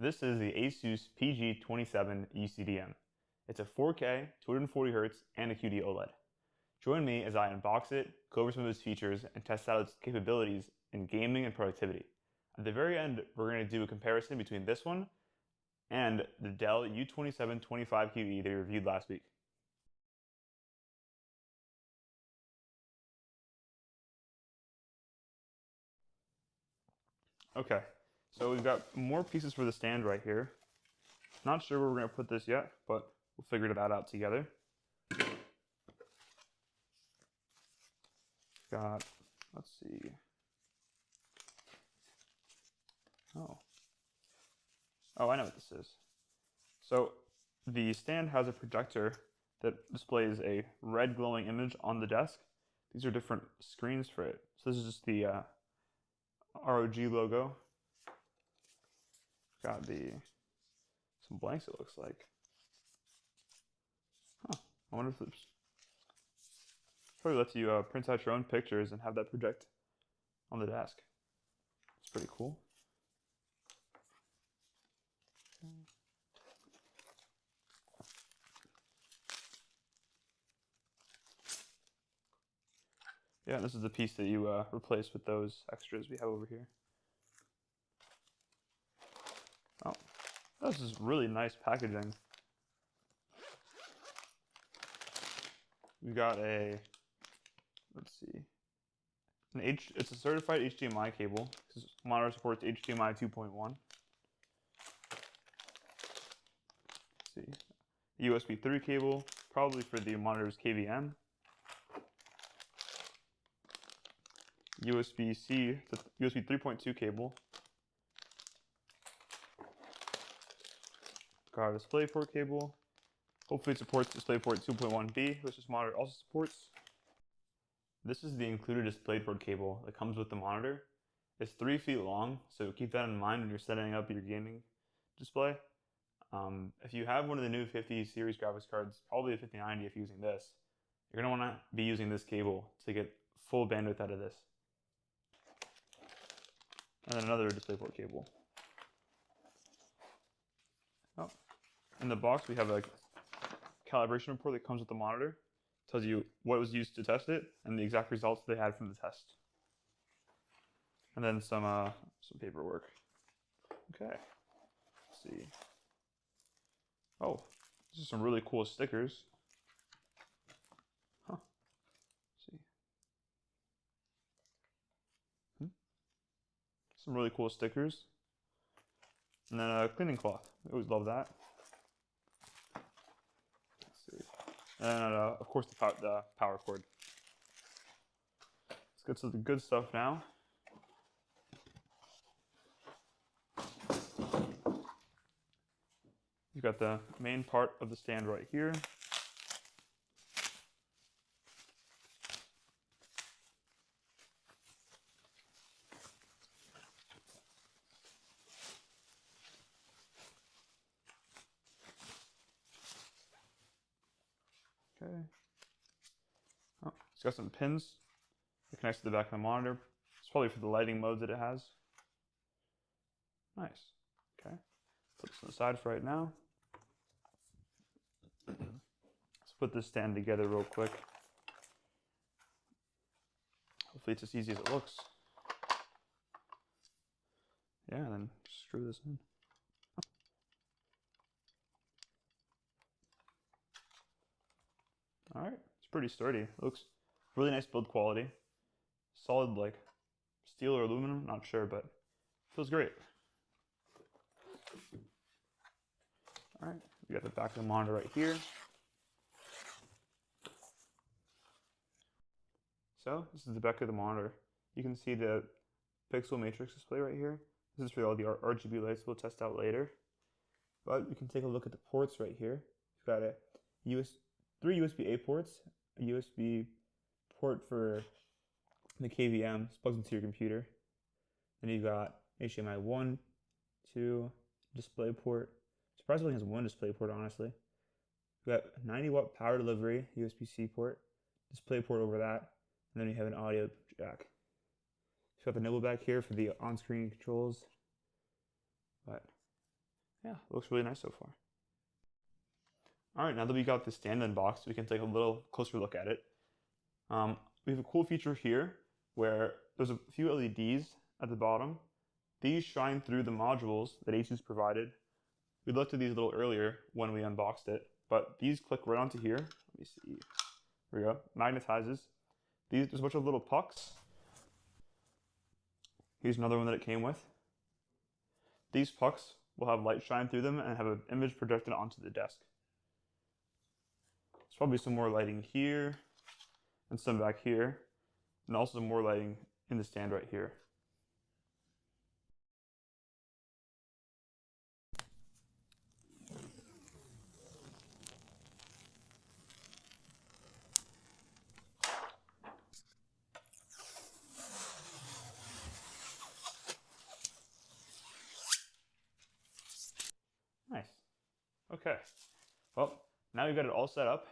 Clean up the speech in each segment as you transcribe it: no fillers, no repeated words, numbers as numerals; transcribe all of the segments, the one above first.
This is the Asus PG27UCDM. It's a 4K, 240Hz, and a QD OLED. Join me as I unbox it, go over some of its features, and test out its capabilities in gaming and productivity. At the very end, we're going to do a comparison between this one and the Dell U2725QE they reviewed last week. Okay, so we've got more pieces for the stand right here. Not sure where we're going to put this yet, but we'll figure that out together. Got, let's see. Oh, I know what this is. So the stand has a projector that displays a red glowing image on the desk. These are different screens for it. So this is just the ROG logo. Got some blanks, it looks like. Huh, I wonder if it's probably lets you print out your own pictures and have that project on the desk. It's pretty cool. Okay. Yeah, this is the piece that you replace with those extras we have over here. Oh, this is really nice packaging. We got a, let's see, it's a certified HDMI cable. This monitor supports HDMI 2.1. Let's see, USB 3 cable, probably for the monitor's KVM. USB-C, USB 3.2 cable. Got a DisplayPort cable. Hopefully it supports DisplayPort 2.1b, which this monitor also supports. This is the included DisplayPort cable that comes with the monitor. It's 3 feet long, so keep that in mind when you're setting up your gaming display. If you have one of the new 50 series graphics cards, probably a 5090 if you're using this, you're going to want to be using this cable to get full bandwidth out of this. And then another DisplayPort cable. Oh, in the box we have a calibration report that comes with the monitor. It tells you what was used to test it and the exact results they had from the test. And then some paperwork. Okay, let's see. Oh, these are some really cool stickers. Huh. Let's see. Some really cool stickers. And then a cleaning cloth. I always love that. Let's see. And of course the power cord. Let's get to the good stuff now. You've got the main part of the stand right here. Okay. Oh, it's got some pins that connects to the back of the monitor. It's probably for the lighting modes that it has. Nice. Okay. Put this on the side for right now. Let's put this stand together real quick. Hopefully it's as easy as it looks. Yeah, and then screw this in. Alright, it's pretty sturdy. It looks really nice build quality. Solid like steel or aluminum, not sure, but feels great. Alright, we got the back of the monitor right here. So, this is the back of the monitor. You can see the pixel matrix display right here. This is for all the RGB lights we'll test out later. But we can take a look at the ports right here. We've got three USB-A ports, a USB port for the KVM, this plugs into your computer. Then you've got HDMI 1, 2, DisplayPort. Surprisingly, it has one DisplayPort, honestly. We've got 90-watt power delivery, USB-C port, DisplayPort over that, and then you have an audio jack. You've got the nibble back here for the on-screen controls. But Yeah, it looks really nice so far. All right, now that we got the stand unboxed, we can take a little closer look at it. We have a cool feature here where there's a few LEDs at the bottom. These shine through the modules that Asus provided. We looked at these a little earlier when we unboxed it, but these click right onto here. Let me see. Here we go. Magnetizes. There's a bunch of little pucks. Here's another one that it came with. These pucks will have light shine through them and have an image projected onto the desk. There's probably some more lighting here and some back here, and also some more lighting in the stand right here. Nice. Okay. Well, now we've got it all set up.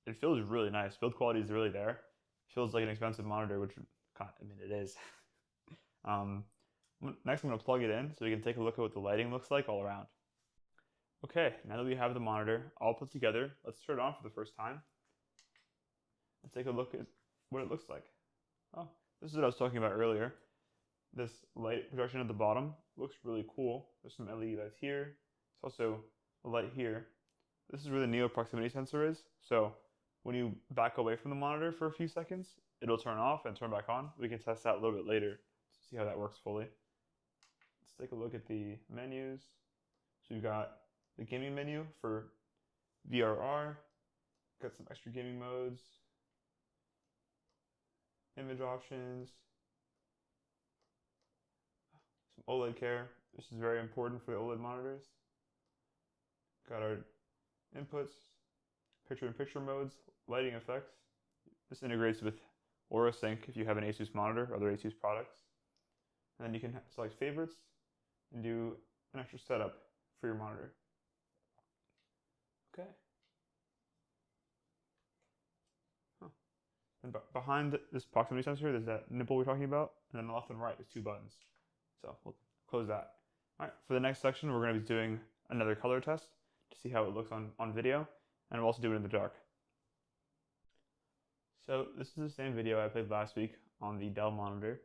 It feels really nice. Build quality is really there. It feels like an expensive monitor, which I mean it is. Next, I'm going to plug it in so we can take a look at what the lighting looks like all around. Okay, now that we have the monitor all put together, let's turn it on for the first time and take a look at what it looks like. Oh, this is what I was talking about earlier. This light projection at the bottom looks really cool. There's some LED lights here. There's also a light here. This is where the Neo proximity sensor is. So when you back away from the monitor for a few seconds, it'll turn off and turn back on. We can test that a little bit later to see how that works fully. Let's take a look at the menus. So you've got the gaming menu for VRR, got some extra gaming modes, image options, some OLED Care. This is very important for the OLED monitors. Got our inputs, picture-in-picture modes, lighting effects. This integrates with Aura Sync if you have an Asus monitor or other Asus products. And then you can select favorites and do an extra setup for your monitor. Okay. And behind this proximity sensor, there's that nipple we're talking about, and then the left and right is two buttons. So we'll close that. All right, for the next section, we're going to be doing another color test to see how it looks on video, and we'll also do it in the dark. So this is the same video I played last week on the Dell monitor.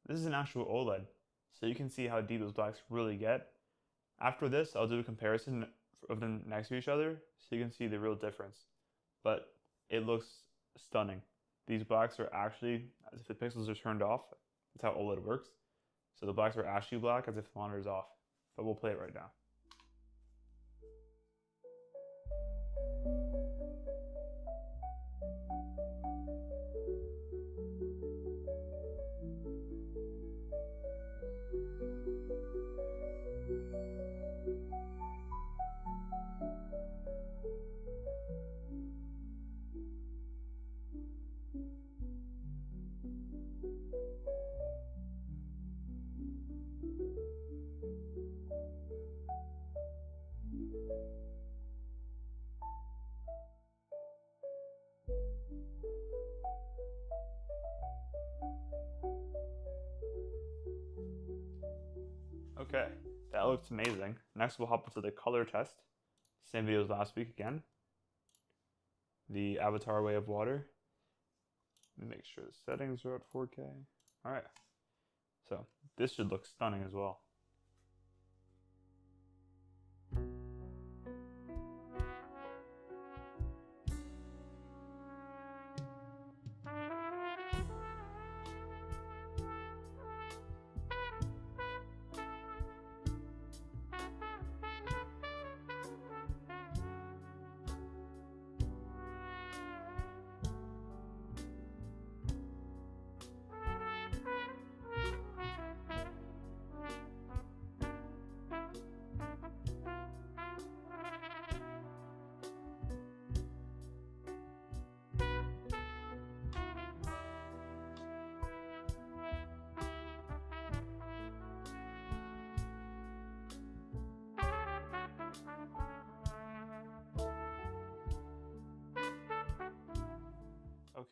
This is an actual OLED, so you can see how deep those blacks really get. After this, I'll do a comparison of them next to each other so you can see the real difference. But it looks stunning. These blacks are actually as if the pixels are turned off. That's how OLED works. So the blacks are ashy black as if the monitor is off. But we'll play it right now. Okay, that looks amazing. Next we'll hop into the color test. Same video as last week again. The avatar way of water. Make sure the settings are at 4K. Alright, so this should look stunning as well.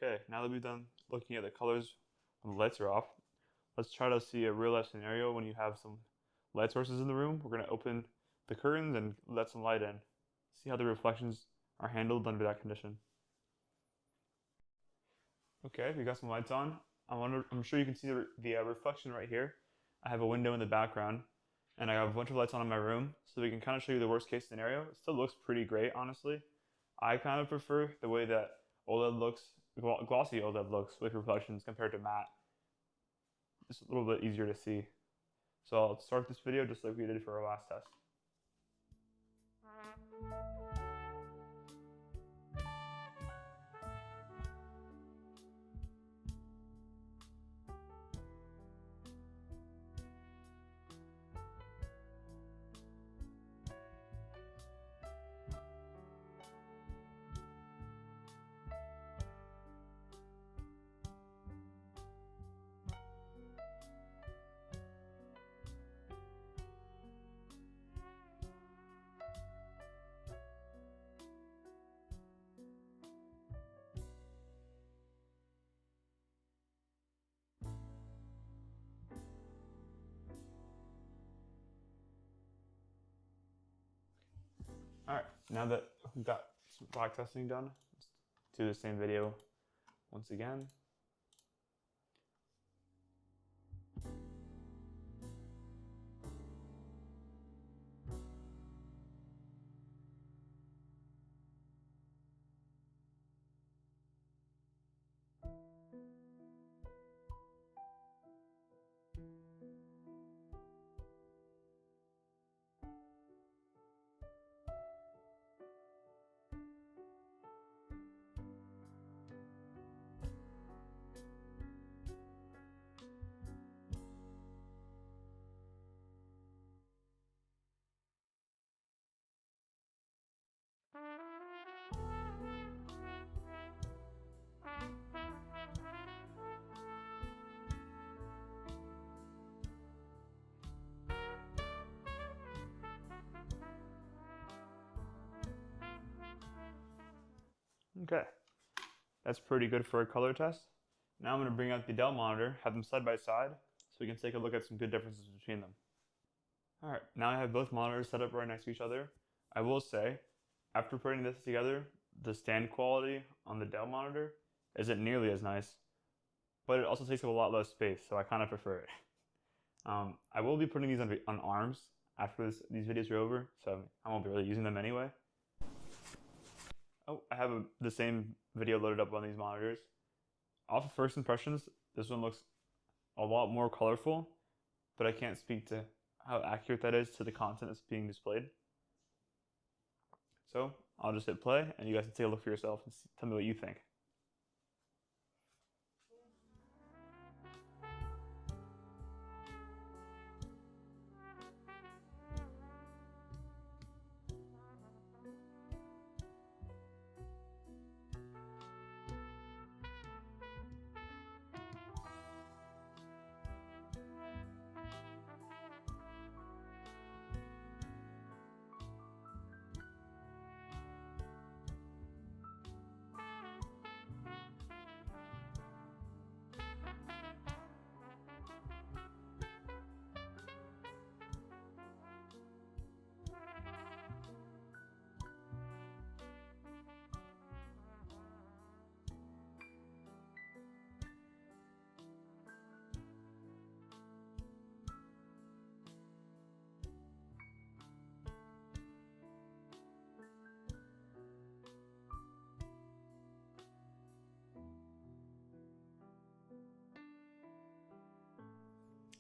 Okay, now that we've done looking at the colors when the lights are off, let's try to see a real life scenario when you have some light sources in the room. We're going to open the curtains and let some light in. See how the reflections are handled under that condition. Okay, we got some lights on. I'm sure you can see the reflection right here. I have a window in the background, and I have a bunch of lights on in my room, so we can kind of show you the worst case scenario. It still looks pretty great, honestly. I kind of prefer the way that OLED looks, glossy OLED looks with reflections compared to matte. It's a little bit easier to see. So I'll start this video just like we did for our last test. Alright, now that we've got some black testing done, let's do the same video once again. Okay, that's pretty good for a color test. Now I'm going to bring out the Dell monitor, have them side by side, so we can take a look at some good differences between them. Alright, now I have both monitors set up right next to each other. I will say, after putting this together, the stand quality on the Dell monitor isn't nearly as nice, but it also takes up a lot less space, so I kind of prefer it. I will be putting these on arms after these videos are over, so I won't be really using them anyway. Oh, I have the same video loaded up on these monitors. Off of first impressions, this one looks a lot more colorful, but I can't speak to how accurate that is to the content that's being displayed. So I'll just hit play, and you guys can take a look for yourself and tell me what you think.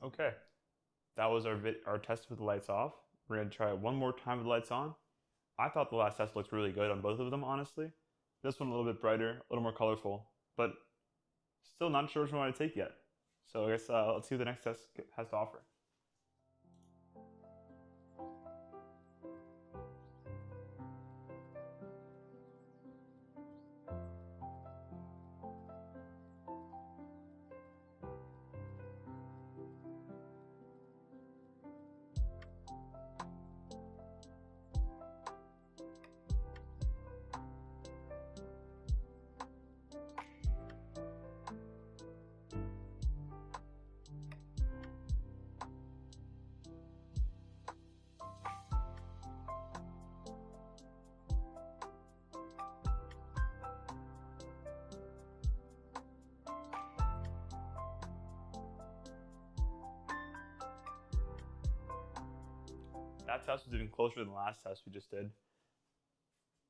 Okay, that was our test with the lights off. We're going to try it one more time with the lights on. I thought the last test looked really good on both of them, honestly. This one a little bit brighter, a little more colorful, but still not sure which one I want to take yet. So I guess let's see what the next test has to offer. that test was even closer than the last test we just did.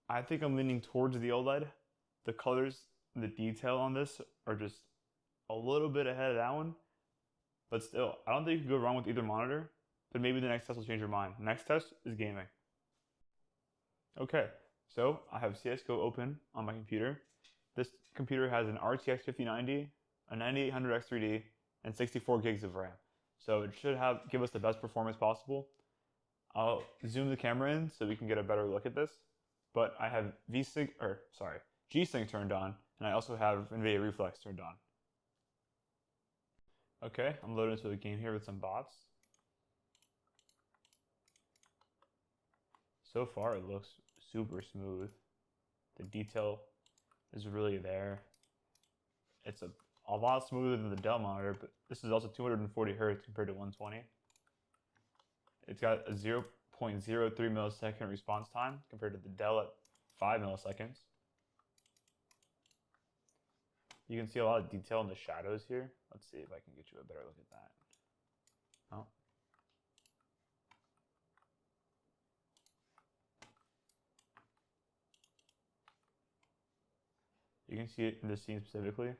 I think I'm leaning towards the OLED. The colors, the detail on this are just a little bit ahead of that one. But still, I don't think you can go wrong with either monitor. But maybe the next test will change your mind. Next test is gaming. Okay, so I have CSGO open on my computer. This computer has an RTX 5090, a 9800 X3D, and 64 gigs of RAM. So it should give us the best performance possible. I'll zoom the camera in so we can get a better look at this. But I have G-Sync turned on, and I also have NVIDIA Reflex turned on. Okay, I'm loading into the game here with some bots. So far it looks super smooth. The detail is really there. It's a lot smoother than the Dell monitor, but this is also 240 Hz compared to 120. It's got a 0.03 millisecond response time compared to the Dell at 5 milliseconds. You can see a lot of detail in the shadows here. Let's see if I can get you a better look at that. Oh. You can see it in this scene specifically.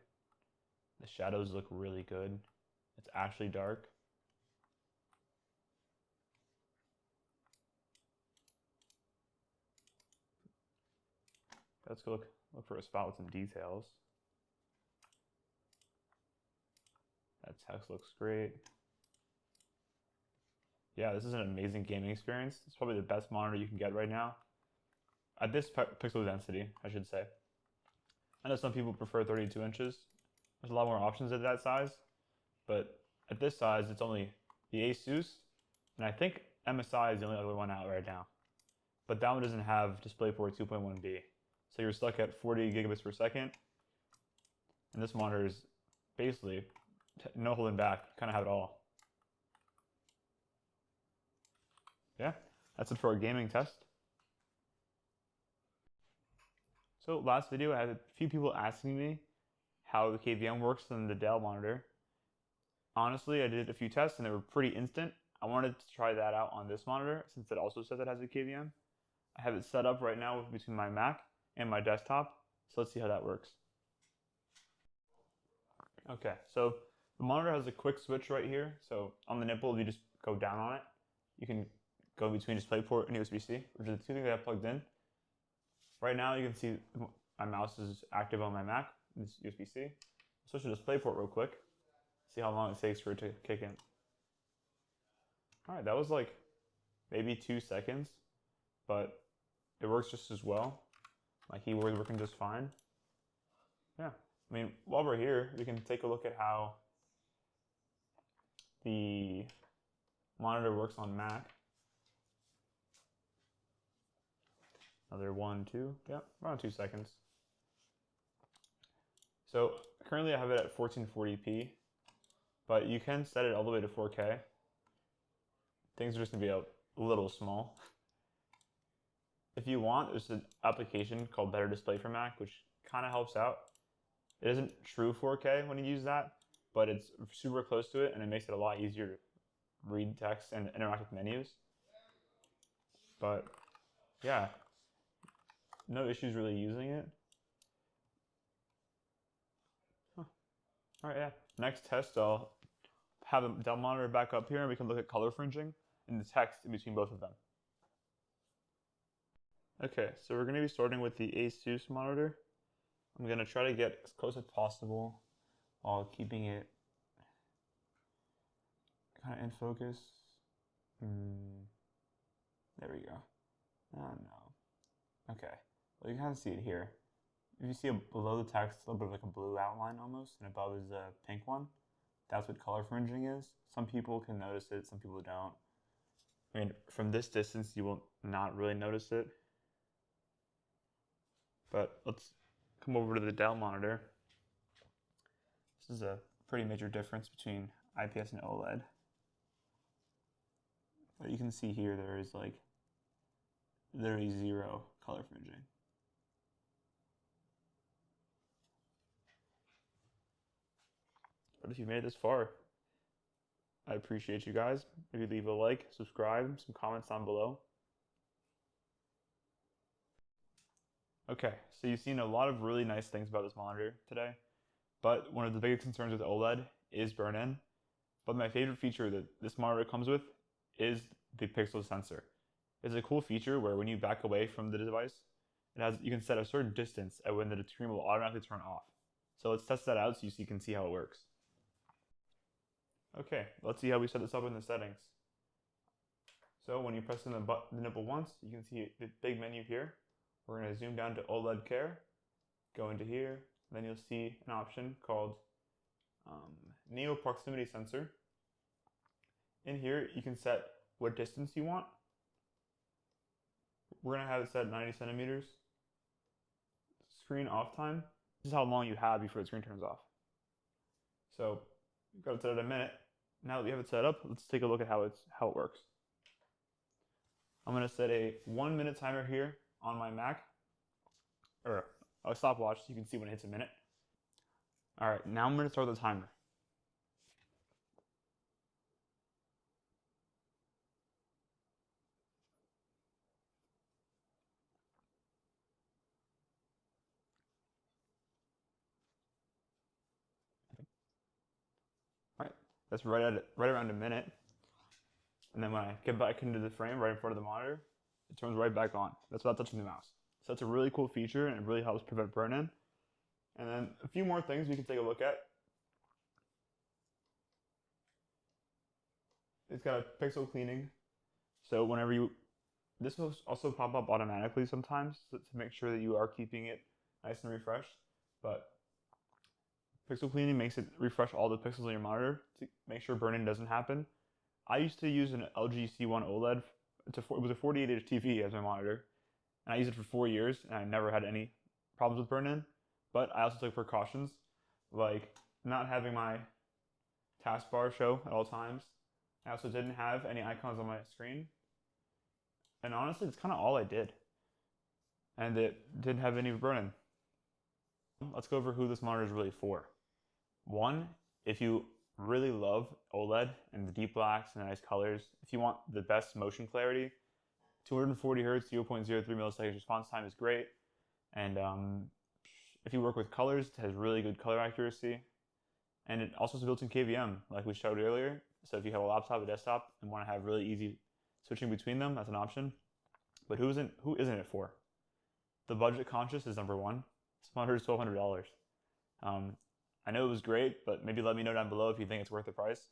The shadows look really good. It's actually dark. Let's go look for a spot with some details. That text looks great. Yeah, this is an amazing gaming experience. It's probably the best monitor you can get right now. At this pixel density, I should say. I know some people prefer 32 inches. There's a lot more options at that size. But at this size, it's only the Asus, and I think MSI is the only other one out right now. But that one doesn't have DisplayPort 2.1B. So you're stuck at 40 gigabits per second. And this monitor is basically no holding back, kind of have it all. Yeah, that's it for our gaming test. So last video, I had a few people asking me how the KVM works on the Dell monitor. Honestly, I did a few tests and they were pretty instant. I wanted to try that out on this monitor since it also says it has a KVM. I have it set up right now between my Mac and my desktop. So let's see how that works. Okay, so the monitor has a quick switch right here. So on the nipple, if you just go down on it, you can go between DisplayPort and USB-C, which are the two things I have plugged in. Right now, you can see my mouse is active on my Mac. This USB-C. Switch to DisplayPort real quick. See how long it takes for it to kick in. All right, that was like maybe 2 seconds, but it works just as well. My keyboard's working just fine. Yeah, I mean, while we're here, we can take a look at how the monitor works on Mac. Another 1, 2, yeah, around 2 seconds. So currently I have it at 1440p, but you can set it all the way to 4K. Things are just gonna be a little small. If you want, there's an application called Better Display for Mac, which kind of helps out. It isn't true 4K when you use that, but it's super close to it, and it makes it a lot easier to read text and interact with menus. But yeah, no issues really using it. Huh. All right, yeah. Next test, I'll have the Dell monitor back up here, and we can look at color fringing and the text in between both of them. Okay, so we're going to be starting with the Asus monitor. I'm going to try to get as close as possible while keeping it kind of in focus. There we go. Oh no. Okay, well you can kind of see it here. If you see below the text, a little bit of like a blue outline almost, and above is a pink one. That's what color fringing is. Some people can notice it, some people don't. I mean, from this distance, you will not really notice it. But let's come over to the Dell monitor. This is a pretty major difference between IPS and OLED. But you can see here there is like literally zero color fringing. But if you've made it this far, I appreciate you guys. If you leave a like, subscribe, some comments down below. Okay, so you've seen a lot of really nice things about this monitor today, but one of the biggest concerns with OLED is burn-in. But my favorite feature that this monitor comes with is the pixel sensor. It's a cool feature where when you back away from the device, you can set a certain distance at when the screen will automatically turn off. So let's test that out so you can see how it works. Okay, let's see how we set this up in the settings. So when you press in the nipple once, you can see the big menu here. We're going to zoom down to OLED Care, go into here, then you'll see an option called Neo Proximity Sensor. In here, you can set what distance you want. We're going to have it set at 90 centimeters. Screen off time. This is how long you have before the screen turns off. So we've got it set at a minute. Now that we have it set up, let's take a look at how it works. I'm going to set a 1 minute timer here on my Mac, or a stopwatch so you can see when it hits a minute. All right, now I'm going to start the timer. All right, that's right around a minute. And then when I get back into the frame right in front of the monitor, it turns right back on. That's without touching the mouse. So that's a really cool feature, and it really helps prevent burn-in. And then a few more things we can take a look at. It's got a pixel cleaning. So this will also pop up automatically sometimes to make sure that you are keeping it nice and refreshed. But pixel cleaning makes it refresh all the pixels on your monitor to make sure burn-in doesn't happen. I used to use an LG C1 OLED. It was a 48-inch TV as my monitor, and I used it for 4 years, and I never had any problems with burn-in. But I also took precautions, like not having my taskbar show at all times. I also didn't have any icons on my screen, and honestly, it's kind of all I did, and it didn't have any burn-in. Let's go over who this monitor is really for. One, if you really love OLED and the deep blacks and the nice colors, if you want the best motion clarity, 240 Hz, 0.03 milliseconds response time is great. And if you work with colors, it has really good color accuracy. And it also has built-in KVM, like we showed earlier. So if you have a laptop, a desktop, and want to have really easy switching between them, that's an option. But who isn't it for? The budget conscious is number one. This monitor is $1,200. I know it was great, but maybe let me know down below if you think it's worth the price.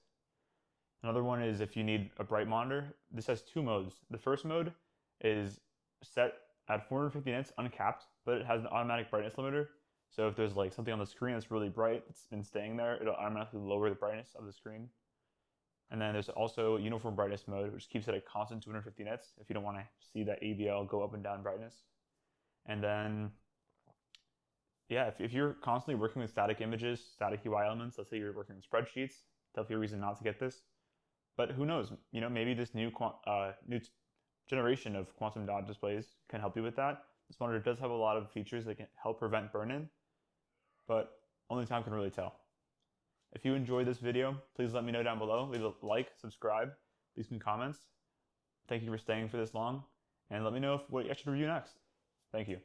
Another one is if you need a bright monitor. This has two modes. The first mode is set at 450 nits uncapped, but it has an automatic brightness limiter. So if there's like something on the screen that's really bright, it's been staying there, it'll automatically lower the brightness of the screen. And then there's also uniform brightness mode, which keeps it at constant 250 nits if you don't want to see that ABL go up and down brightness. And then yeah, if you're constantly working with static images, static UI elements, let's say you're working with spreadsheets, definitely a reason not to get this. But who knows? You know, maybe this new generation of quantum dot displays can help you with that. This monitor does have a lot of features that can help prevent burn-in, but only time can really tell. If you enjoyed this video, please let me know down below. Leave a like, subscribe, leave some comments. Thank you for staying for this long, and let me know what I should review next. Thank you.